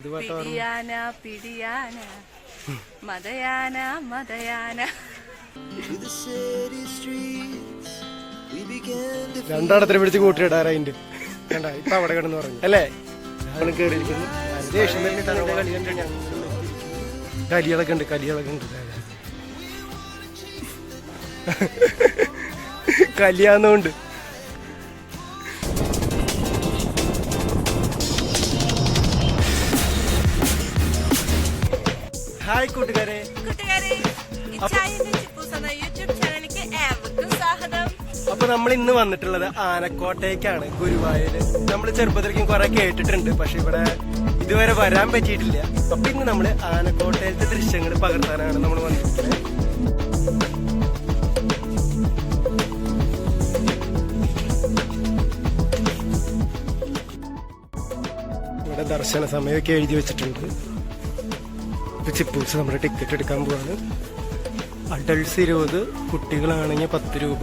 പിടിയാന പിടിയാന മതയാന മതയാന. രണ്ടാടത്തിന് പിടിച്ച് കൂട്ടിയിടാറായിണ്ട് കണ്ട ഇപ്പൊ അവിടെ കിടന്ന് പറഞ്ഞു അല്ലേ കേറിയിരിക്കുന്നു. കലികളൊക്കെ ഉണ്ട് കലികളൊക്കെ ഉണ്ട് കലിയാന്നുണ്ട്. ഹായ് കൂട്ടുകാരെ, അപ്പൊ നമ്മൾ ഇന്ന് വന്നിട്ടുള്ളത് ആനക്കോട്ടയ്ക്കാണ്, ഗുരുവായൂര്. നമ്മൾ ചെറുപ്പത്തിലേക്കും കുറെ കേട്ടിട്ടുണ്ട്, പക്ഷെ ഇവിടെ ഇതുവരെ വരാൻ പറ്റിയിട്ടില്ല. അപ്പൊ ഇന്ന് നമ്മള് ആനക്കോട്ടയിലത്തെ ദൃശ്യങ്ങൾ പകർത്താനാണ് നമ്മൾ വന്നിരിക്കുന്നത്. ഇവിടെ ദർശന സമയമൊക്കെ എഴുതി വെച്ചിട്ടുണ്ട്. ചിപ്പൂസ് നമ്മുടെ ടിക്കറ്റ് എടുക്കാൻ പോവാണ്. അഡൾട്ട്സ് 20, കുട്ടികളാണെങ്കിൽ 10 രൂപ.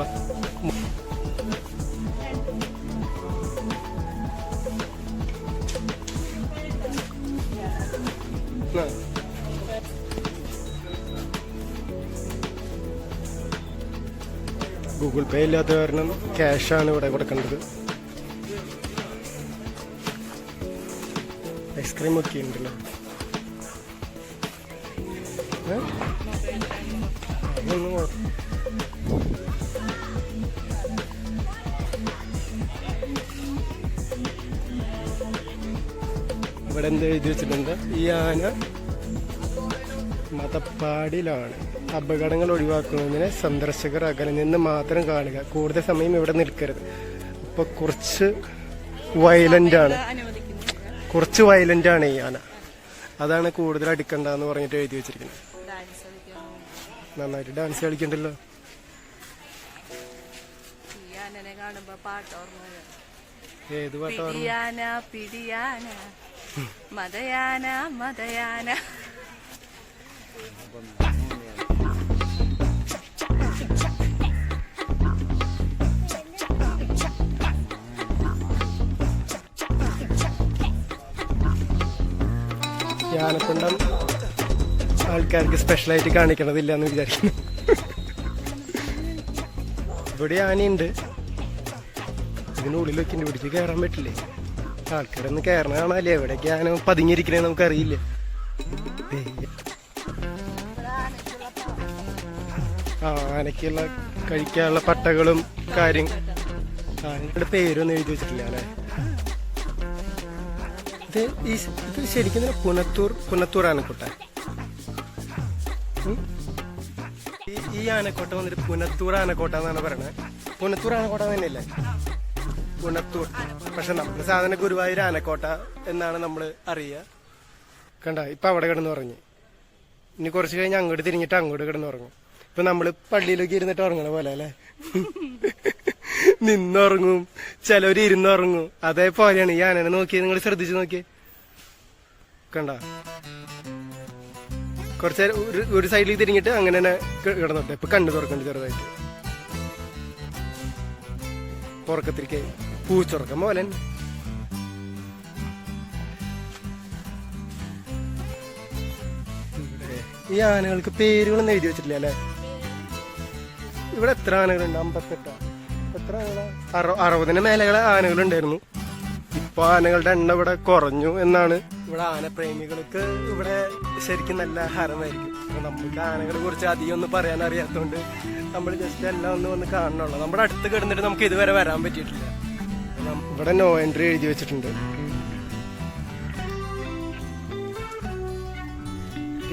ഗൂഗിൾ പേ ഇല്ലാത്ത കാരണം ക്യാഷാണ് ഇവിടെ കൊടുക്കേണ്ടത്. ഐസ്ക്രീം ഒക്കെ ഉണ്ടല്ലോ. ഇവിടെ എന്ത് എഴുതി വെച്ചിട്ടുണ്ട്? ഈ ആന മതപ്പാടിലാണ്. അപകടങ്ങൾ ഒഴിവാക്കുന്നതിന് സന്ദർശകർ അകലെ നിന്ന് മാത്രം കാണുക, കൂടുതൽ സമയം ഇവിടെ നിൽക്കരുത്. അപ്പൊ കുറച്ച് വയലന്റ് ആണ് ഈ ആന. അതാണ് കൂടുതൽ അടുക്കണ്ടെന്ന് പറഞ്ഞിട്ട് എഴുതി വെച്ചിരിക്കുന്നത്. നന്നായിട്ട് ഡാൻസ് കളിക്കണ്ടല്ലോ. ഏത് പാട്ടാ? പിടിയാന പിടിയാന മതയാന മതയാന. ആനക്കൊണ്ടം ആൾക്കാർക്ക് സ്പെഷ്യലായിട്ട് കാണിക്കണതില്ല എന്ന് വിചാരിക്കുന്നു. ഇവിടെ ആനയുണ്ട്, ഇതിനുള്ളിലൊക്കെ പിടിച്ച് കയറാൻ പറ്റില്ലേ? ആൾക്കാരൊന്ന് കയറണ കാണാല്ലേ? എവിടെയൊക്കെ ആന പതുങ്ങിയിരിക്കണേ നമുക്കറിയില്ല. ആനക്കുള്ള കഴിക്കാനുള്ള പട്ടകളും കാര്യം. ആനയുടെ പേരൊന്നും എഴുതി വെച്ചിട്ടില്ല അല്ലേ? ഇത് ശരിക്കും പുനത്തൂർ ആനക്കോട്ട. ഈ ആനക്കോട്ട വന്നിട്ട് പുനത്തൂർ ആനക്കോട്ട എന്നാണ് പറയണത്. പുനത്തൂർ ആനക്കോട്ട തന്നെയല്ലേ? പുനത്തൂർ. പക്ഷെ നമ്മൾ സാധാരണ ഗുരുവായൂർ ആനക്കോട്ട എന്നാണ് നമ്മൾ അറിയുക. കണ്ട ഇപ്പൊ അവിടെ കിടന്ന് ഉറങ്ങി. ഇനി കുറച്ച് കഴിഞ്ഞ് അങ്ങോട്ട് തിരിഞ്ഞിട്ട് അങ്ങോട്ട് കിടന്ന് ഉറങ്ങും. ഇപ്പൊ നമ്മള് പള്ളിയിലൊക്കെ ഇരുന്നിട്ട് ഉറങ്ങണ പോലെ അല്ലേ? നിന്നുറങ്ങും, ചിലവര് ഇരുന്നുറങ്ങും. അതേപോലെയാണ് ഈ ആനനെ നോക്കി നിങ്ങൾ ശ്രദ്ധിച്ചു നോക്കിയേ. കണ്ട കുറച്ച് ഒരു സൈഡിലേക്ക് തിരിഞ്ഞിട്ട് അങ്ങനെ തന്നെ കിടന്നോട്ടെ. ഇപ്പൊ കണ്ണു തുറക്കണ്ട് ചെറുതായിട്ട്. ഉറക്കത്തിരിക്കെ പൂച്ചുറക്കം പോലെ. ഈ ആനകൾക്ക് പേരുകളൊന്നും എഴുതി വെച്ചിട്ടില്ല അല്ലെ? ഇവിടെ എത്ര ആനകളുണ്ട്? 58. എത്ര ആനകളാ? 60-ന് മേലെ ആനകളുണ്ടായിരുന്നു. ഇപ്പൊ ആനകളുടെ എണ്ണം ഇവിടെ കുറഞ്ഞു എന്നാണ്. ഇവിടെ ആനപ്രേമികൾക്ക് ഇവിടെ ശരിക്കും നല്ല ഹരമായിരിക്കും. നമുക്ക് ആനകളെ കുറിച്ച് അധികം ഒന്നും പറയാൻ അറിയാത്തതുകൊണ്ട് നമ്മൾ ജസ്റ്റ് എല്ലാം ഒന്ന് വന്ന് കാണണുള്ളൂ. നമ്മുടെ അടുത്ത് കിടന്നിട്ട് നമുക്ക് ഇതുവരെ വരാൻ പറ്റിയിട്ടില്ല. ഇവിടെ നോ എൻട്രി എഴുതി വെച്ചിട്ടുണ്ട്.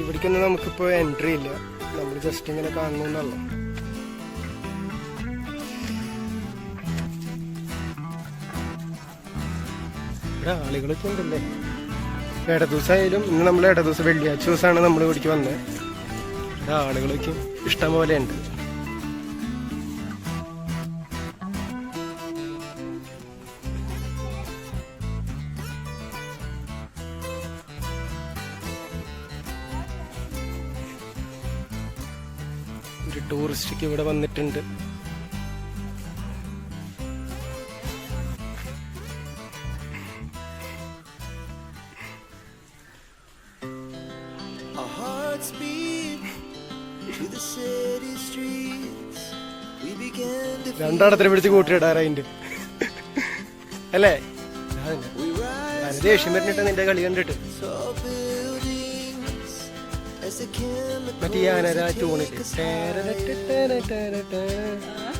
ഇവിടേക്കൊന്നും നമുക്കിപ്പോ എൻട്രി ഇല്ല. നമ്മൾ ജസ്റ്റ് ഇങ്ങനെ കാണണമെന്നുള്ളൂ. ഇവിടെ ആളുകളൊക്കെ ഉണ്ടല്ലേ? ഇടദിവസമായാലും ഇന്ന് നമ്മൾ ഇടദിവസം വെള്ളിയാഴ്ച ദിവസമാണ് നമ്മൾ ഇവിടേക്ക് വന്നത്. ഇവിടെ ആളുകളൊക്കെ ഇഷ്ടം പോലെ ഉണ്ട്. ഒരു ടൂറിസ്റ്റ് ഇവിടെ വന്നിട്ടുണ്ട്. Our hearts beat to the city streets. We began to രണ്ടിടത്തിന് പിടിച്ച് കൂട്ടിയിടാറായിണ്ട് അല്ലേ? we rise ദേഷ്യം വരുന്നിട്ട് നിന്റെ കളി കണ്ടിട്ട്. tall buildings as the chemicals മറ്റേ ഞാനൊരാ ട്യൂണില്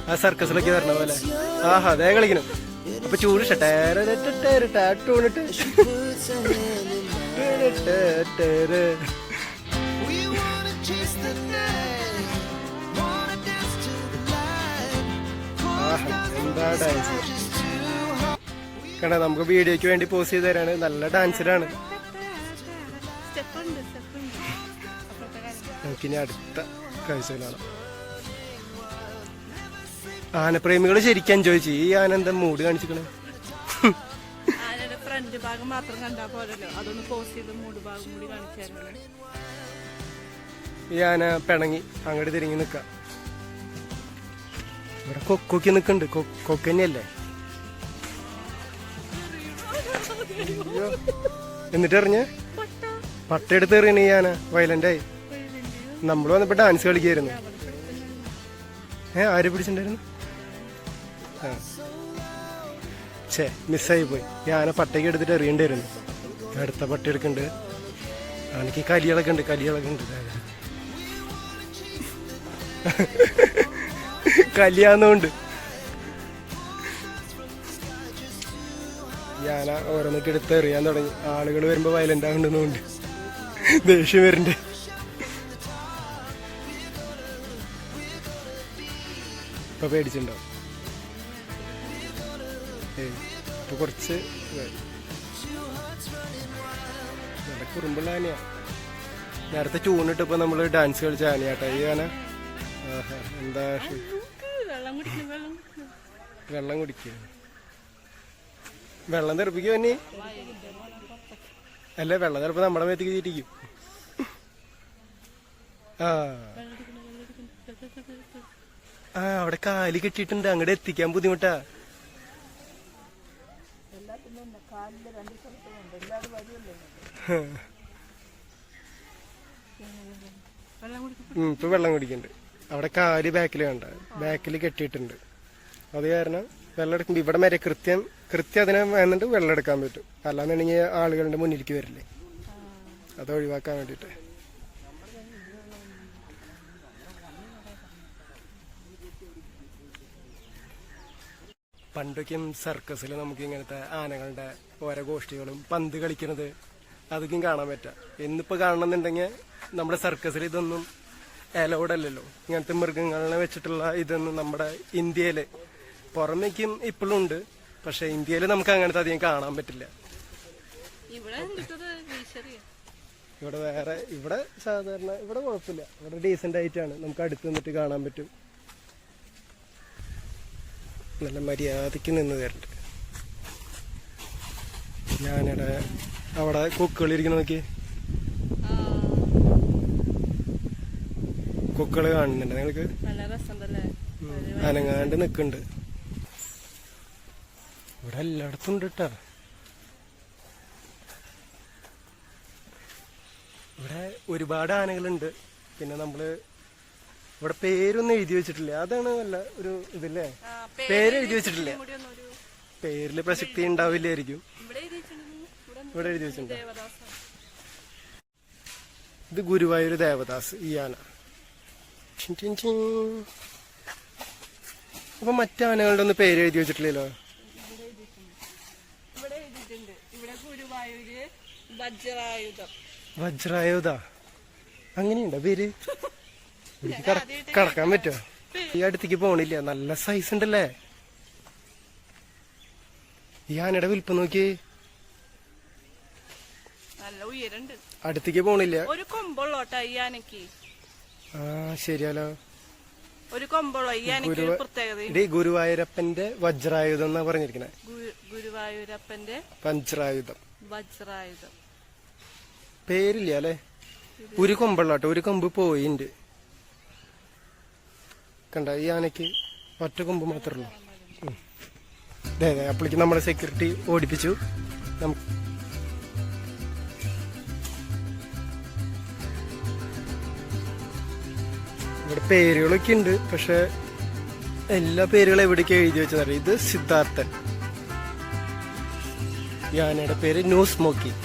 ആ സർക്കസിലൊക്കെ വരണ പോലെ ആഹാ അതേ കളിക്കണം. അപ്പൊ ചൂട് ടൂണിട്ട് puts her hand in mine. We wanna chase the night, wanna dance to the light. എന്താ ഡാൻസ് Just too hot. കണ്ട. നമുക്ക് വീഡിയോക്ക് വേണ്ടി പോസ്റ്റ് ചെയ്ത് തരാണ്. നല്ല ഡാൻസിലാണ്. സ്റ്റെപ്പ് ഉണ്ട് അപ്പുറത്തെ കാര്യം. നമുക്കിനി അടുത്ത കാഴ്ചകളാണ്. ആനപ്രേമികൾ ശരിക്കും എൻജോയ് ചെയ്യും. ഈ ആന എന്താ മൂഡ് കാണിച്ചിക്കണേ? ആനയുടെ ഫ്രണ്ട് ഭാഗം മാത്രം കണ്ടാ പോരല്ലോ, അതൊന്ന് പോസ്റ്റ് ചെയ്ത് മൂട് ഭാഗം കൂടി കാണിച്ചായിരുന്നു. ഈ ആന പിണങ്ങി അങ്ങോട്ട് തിരിഞ്ഞ് നിക്ക. ഇവിടെ കൊക്കൊക്കെ നിക്കണ്ട്. കൊക്ക് തന്നെയല്ലേ? അയ്യോ. എന്നിട്ട് എറിഞ്ഞ പട്ടയെടുത്ത് എറിയണ ഈ ആന വയലന്റായി. നമ്മൾ വന്നപ്പോ ഡാൻസ് കളിക്കായിരുന്നു. ആര് പിടിച്ചിട്ടുണ്ടായിരുന്നു? ഛേ, മിസ്സായി പോയി. ഈ ആന പട്ടയ്ക്ക് എടുത്തിട്ട് എറിയണ്ടായിരുന്നു. അടുത്ത പട്ട എടുക്കണ്ട്. ആനക്ക് കലികളൊക്കെ ഉണ്ട്. കലിയാന്നുണ്ട്. ഈ ആന ഓരോന്നൊക്കെ എടുത്ത് എറിയാൻ തുടങ്ങി. ആളുകൾ വരുമ്പോ വയലന്റ് ആകുന്നുണ്ട്. ദേഷ്യം വരുന്നുണ്ട്. ഇപ്പൊ പേടിച്ചിട്ടുണ്ടാവും. ഇപ്പൊ കുറച്ച് നല്ല കുറുമ്പുള്ള ആനയാ. നേരത്തെ ചൂണിട്ടപ്പോ നമ്മള് ഡാൻസ് കളിച്ച ആനയാട്ടാ ഈ ആന. ആഹാ, എന്താ വെള്ളം കുടിക്കുക. വെള്ളം തെറിപ്പിക്കുക തന്നെ. അല്ല, വെള്ളം ചിലപ്പോ നമ്മുടെ മേത്തേക്ക് തീറ്റിക്കും. അവിടെ കാല് കെട്ടിയിട്ടുണ്ട്. അങ്ങോട്ട് എത്തിക്കാൻ ബുദ്ധിമുട്ടാ. ഇപ്പൊ വെള്ളം കുടിക്കണ്ട്. അവിടെ കാല് ബാക്കിൽ കണ്ട, ബാക്കിൽ കെട്ടിയിട്ടുണ്ട്. അത് കാരണം വെള്ളം എടുക്കുമ്പോ ഇവിടെ വരെ കൃത്യം അതിനെ വന്നിട്ട് വെള്ളം എടുക്കാൻ പറ്റും. അല്ലാന്നുണ്ടെങ്കിൽ ആളുകളുടെ മുന്നിലേക്ക് വരില്ലേ, അത് ഒഴിവാക്കാൻ വേണ്ടിട്ട്. പണ്ടൊക്കെയും സർക്കസിൽ നമുക്ക് ഇങ്ങനത്തെ ആനകളുടെ ഓരോ ഗോഷ്ഠികളും പന്ത് കളിക്കുന്നത് അതൊക്കെയും കാണാൻ പറ്റാം. എന്നിപ്പോ കാണണമെന്നുണ്ടെങ്കിൽ നമ്മുടെ സർക്കസിൽ ഇതൊന്നും അലൗഡ് അല്ലല്ലോ. ഇങ്ങനത്തെ മൃഗങ്ങളെ വെച്ചിട്ടുള്ള ഇതൊന്നും നമ്മുടെ ഇന്ത്യയില്, പുറമേക്കും ഇപ്പോഴും ഉണ്ട്, പക്ഷെ ഇന്ത്യയിൽ നമുക്ക് അങ്ങനത്തെ അധികം കാണാൻ പറ്റില്ല. ഇവിടെ സാധാരണ ഇവിടെ കുഴപ്പമില്ല. ഇവിടെ ഡീസന്റ് ആയിട്ടാണ്, നമുക്ക് അടുത്ത് നിന്നിട്ട് കാണാൻ പറ്റും. നല്ല മര്യാദക്ക് നിന്ന് തരണ്ട്. ഞാനിവിടെ അവിടെ കൊക്കുകളിരിക്കണ നോക്കി, കൊക്കുകള് കാണുന്നുണ്ട് നിങ്ങൾക്ക്? അനങ്ങാണ്ട് നിക്കുന്നുണ്ട്. ഇവിടെ എല്ലായിടത്തും ഉണ്ട് കേട്ടാ. ഇവിടെ ഒരുപാട് ആനകളുണ്ട്. പിന്നെ നമ്മള് ഇവിടെ പേരൊന്നും എഴുതി വെച്ചിട്ടില്ല. അതാണ് നല്ല ഒരു ഇതില്ലേ, പേര് എഴുതി വെച്ചിട്ടില്ല. പേരില് പ്രസക്തി ഉണ്ടാവില്ലായിരിക്കും. ഇവിടെ എഴുതി വെച്ചിട്ടുണ്ട്. ഇത് ഗുരുവായൂർ ദേവദാസ് ഈ ആന. അപ്പൊ മറ്റാനകളുടെ ഒന്നും പേര് എഴുതി വെച്ചിട്ടില്ലല്ലോ. വജ്രായുധ അങ്ങനെയുണ്ടോ പേര്? കടക്കാൻ പറ്റുമോ? ഈ അടുത്തേക്ക് പോണില്ല. നല്ല സൈസ് ഉണ്ടല്ലേ ഈ ആനയുടെ വലിപ്പം നോക്കി. അടുത്തേക്ക് പോണില്ല. ഒരു കൊമ്പുള്ളോട്ടാ ഈ ആനക്ക്. ശരിയാലോ, ഒരു കൊമ്പുള്ള ഈ ആനക്ക് പ്രത്യേകത. ഗുരുവായൂരപ്പന്റെ വജ്രായുധം എന്നാ പറഞ്ഞിരിക്കണേ. ഗുരുവായൂരപ്പന്റെ വജ്രായുധം. വജ്രായുധം പേരില്ല അല്ലെ. ഒരു കൊമ്പുള്ളോട്ടോ, ഒരു കൊമ്പ് പോയിണ്ട്. കണ്ട, ഈ ആനക്ക് ഒറ്റ കൊമ്പ് മാത്രമേ ഉള്ളൂ. അതെ അതെ, അപ്പോഴേക്കും നമ്മുടെ സെക്യൂരിറ്റി ഓടിപ്പിച്ചു. ഇവിടെ പേരുകളൊക്കെ ഉണ്ട്, പക്ഷെ എല്ലാ പേരുകളും എവിടേക്ക് എഴുതി വെച്ചതറിയാം. ഇത് സിദ്ധാർത്ഥൻ, ഈ ആനയുടെ പേര് നോ സ്മോക്കിംഗ്.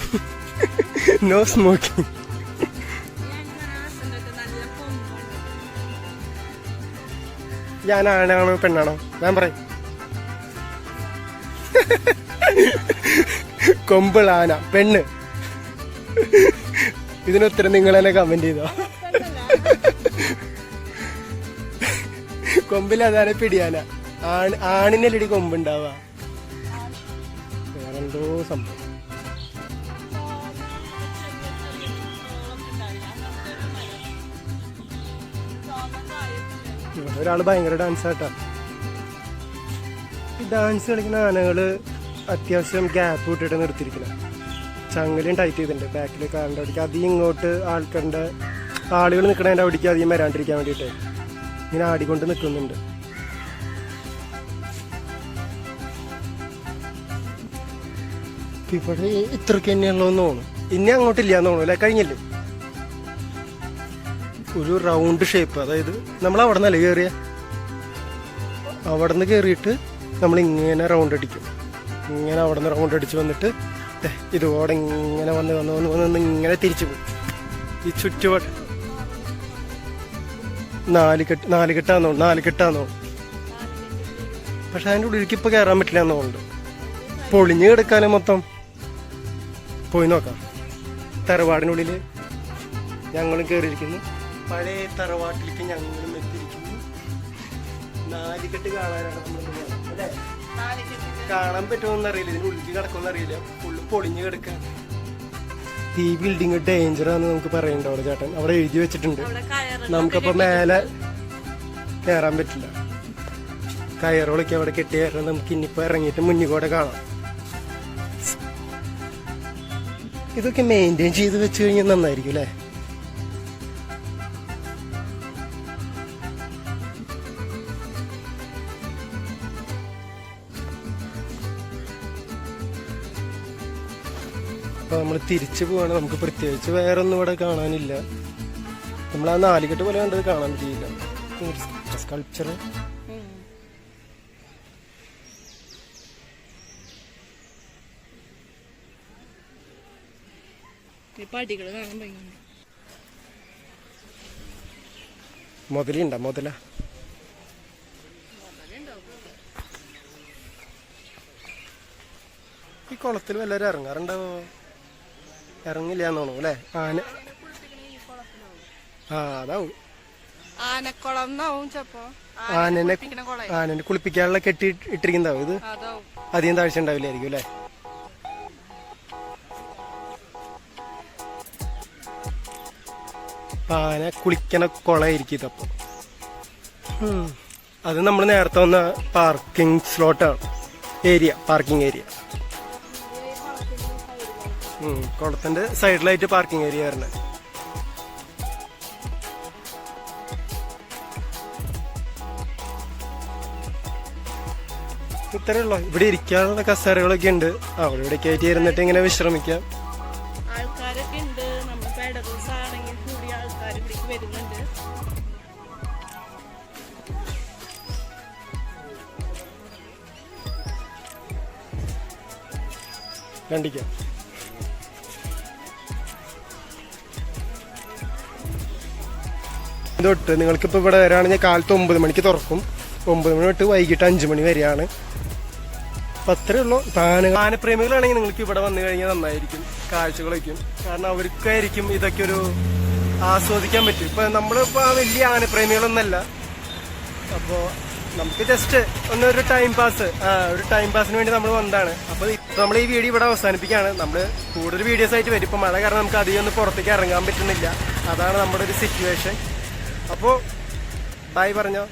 No smoking. ഞാൻ ആണാണോ പെണ്ണാണോ ഞാൻ പറയും? കൊമ്പിൾ ആന പെണ്ണ്. ഇതിനുത്തരം നിങ്ങൾ തന്നെ കമന്റ് ചെയ്തോ. കൊമ്പിലതാണ് പിടിയാന. ആണിനല്ലടി കൊമ്പുണ്ടാവാ. വേറെന്തോ സംഭവം. ഇവിടെ ഒരാള് ഭയങ്കര ഡാൻസ് ആട്ടാ. ഈ ഡാൻസ് കളിക്കുന്ന ആനകള് അത്യാവശ്യം ഗ്യാപ്പ് വിട്ടിട്ട് നിർത്തിയിരിക്കണം. ചങ്ങലും ടൈറ്റ് ചെയ്തിട്ടുണ്ട് ബാക്കിൽ കാറിൻ്റെ അവിടേക്ക്. അധികം ഇങ്ങോട്ട് ആളുകൾ നിൽക്കണതിൻ്റെ അവിടേക്ക് അധികം വരാണ്ടിരിക്കാൻ വേണ്ടിയിട്ട് ഇങ്ങനെ ആടിക്കൊണ്ട് നിൽക്കുന്നുണ്ട്. ഇവിടെ ഇത്രയ്ക്ക് തന്നെയുള്ളതെന്ന് തോന്നുന്നു. ഇനി അങ്ങോട്ടില്ല എന്ന് തോന്നുന്നു അല്ലെ? കഴിഞ്ഞില്ലേ? ഒരു റൗണ്ട് ഷേപ്പ്, അതായത് നമ്മൾ അവിടെ നിന്നല്ലേ കയറിയ, അവിടെ നിന്ന് കയറിയിട്ട് നമ്മൾ ഇങ്ങനെ റൗണ്ട് അടിക്കും. ഇങ്ങനെ അവിടെ നിന്ന് റൗണ്ട് അടിച്ച് വന്നിട്ട് ഇതോടെ ഇങ്ങനെ വന്ന് വന്ന് വന്ന് വന്ന് ഇങ്ങനെ തിരിച്ചു പോകും. ഈ ചുറ്റുപാട് നാല് കെട്ടാന്നോ. പക്ഷെ അതിൻ്റെ ഉള്ളിലേക്ക് ഇപ്പൊ കയറാൻ പറ്റില്ല എന്നുണ്ട്. പൊളിഞ്ഞു കിടക്കാനും മൊത്തം. പോയി നോക്കാം. തറവാടിനുള്ളിൽ ഞങ്ങളും കയറിയിരിക്കുന്നു. പഴയ തറവാട്ടിലേക്ക് ഞങ്ങളും എത്തിയിരിക്കുന്നു. 4 കെട്ട് കാണാനാണ് നമ്മൾ അല്ലേ? കാണാൻ പറ്റുമെന്ന് അറിയില്ല, ഇതിന്റെ ഉള്ളിൽ കിടക്കുമെന്ന് അറിയില്ല. ഫുള്ള് പൊളിഞ്ഞു കിടക്കാൻ. ഈ ബിൽഡിങ് ഡേഞ്ചറാന്ന് നമുക്ക് പറയണ്ടോ അവിടെ ചേട്ടൻ? അവിടെ എഴുതി വെച്ചിട്ടുണ്ട്. നമുക്കപ്പോ മേലെ കയറാൻ പറ്റില്ല. കയറുകളൊക്കെ അവിടെ കെട്ടി കയറാൻ നമുക്ക് ഇനിയിപ്പോ ഇറങ്ങിയിട്ട് മുന്നിൽ കൂടെ കാണാം. ഇതൊക്കെ മെയിൻറ്റെയിൻ ചെയ്ത് വെച്ച് കഴിഞ്ഞാൽ നന്നായിരിക്കും അല്ലേ? അപ്പൊ നമ്മൾ തിരിച്ചു പോവാണ്. നമുക്ക് പ്രത്യേകിച്ച് വേറെ ഒന്നും ഇവിടെ കാണാനില്ല. നമ്മൾ ആ 4 കെട്ട് പോലെ കണ്ടത് കാണാൻ പറ്റിയില്ല. സ്കൾപ്ചർ മുതലുണ്ട. മുതല ഈ കുളത്തിൽ വല്ലവരും ഇറങ്ങാറുണ്ടാവോ? ഇറങ്ങില്ല എന്ന് തോന്നുന്നു അല്ലേ? അതാവും ആനക്കുളം. ആനനെ കുളിപ്പിക്കാനുള്ള കെട്ടി ഇട്ടിരിക്കുന്നതാവും. ഇത് അധികം താഴ്ച ഉണ്ടാവില്ലായിരിക്കും അല്ലേ? ആന കുളിക്കണ കുളമായിരിക്കും ഇതപ്പോ. അത് നമ്മൾ നേരത്തെ വന്ന പാർക്കിംഗ് സ്ലോട്ടാണ്. Parking area. കുളത്തിന്റെ സൈഡിലായിട്ട് പാർക്കിംഗ് ഏരിയ വരണേ. ഇത്രേ ഉള്ളൂ. ഇവിടെ ഇരിക്കാനുള്ള കസേരകളൊക്കെ ഉണ്ട്. അവിടെ ഇവിടേക്ക് ആയിട്ട് ഇരുന്നിട്ട് ഇങ്ങനെ വിശ്രമിക്കാം. ആൾക്കാരൊക്കെ ഉണ്ട്. നമ്മളിപ്പോ ഇട ദിവസമാണെങ്കിൽ കൂടി ആൾക്കാർ ഇവിടേക്ക് വരുന്നുണ്ട്. കണ്ടിക്കാം. തൊട്ട് നിങ്ങൾക്കിപ്പോൾ ഇവിടെ വരാണെങ്കിൽ കാലത്ത് 9 മണിക്ക് തുറക്കും. 9 മണി തൊട്ട് വൈകിട്ട് 5 മണി വരെയാണ്. അപ്പം അത്രേ ഉള്ളൂ. ആനപ്രേമികളാണെങ്കിൽ നിങ്ങൾക്ക് ഇവിടെ വന്നു കഴിഞ്ഞാൽ നന്നായിരിക്കും. കാഴ്ചകളൊക്കെ, കാരണം അവർക്കായിരിക്കും ഇതൊക്കെ ഒരു ആസ്വദിക്കാൻ പറ്റും. ഇപ്പം നമ്മളിപ്പോൾ വലിയ ആനപ്രേമികളൊന്നല്ല. അപ്പോൾ നമുക്ക് ജസ്റ്റ് ഒരു ടൈം പാസിന് വേണ്ടി നമ്മൾ വന്നതാണ്. അപ്പോൾ നമ്മൾ ഈ വീഡിയോ ഇവിടെ അവസാനിപ്പിക്കുകയാണ്. നമ്മൾ കൂടുതൽ വീഡിയോസ് ആയിട്ട് വരും. ഇപ്പം മഴ കാരണം നമുക്ക് അധികം ഒന്നും പുറത്തേക്ക് ഇറങ്ങാൻ പറ്റുന്നില്ല. അതാണ് നമ്മുടെ ഒരു സിറ്റുവേഷൻ. അപ്പോൾ ബൈ പറഞ്ഞോ.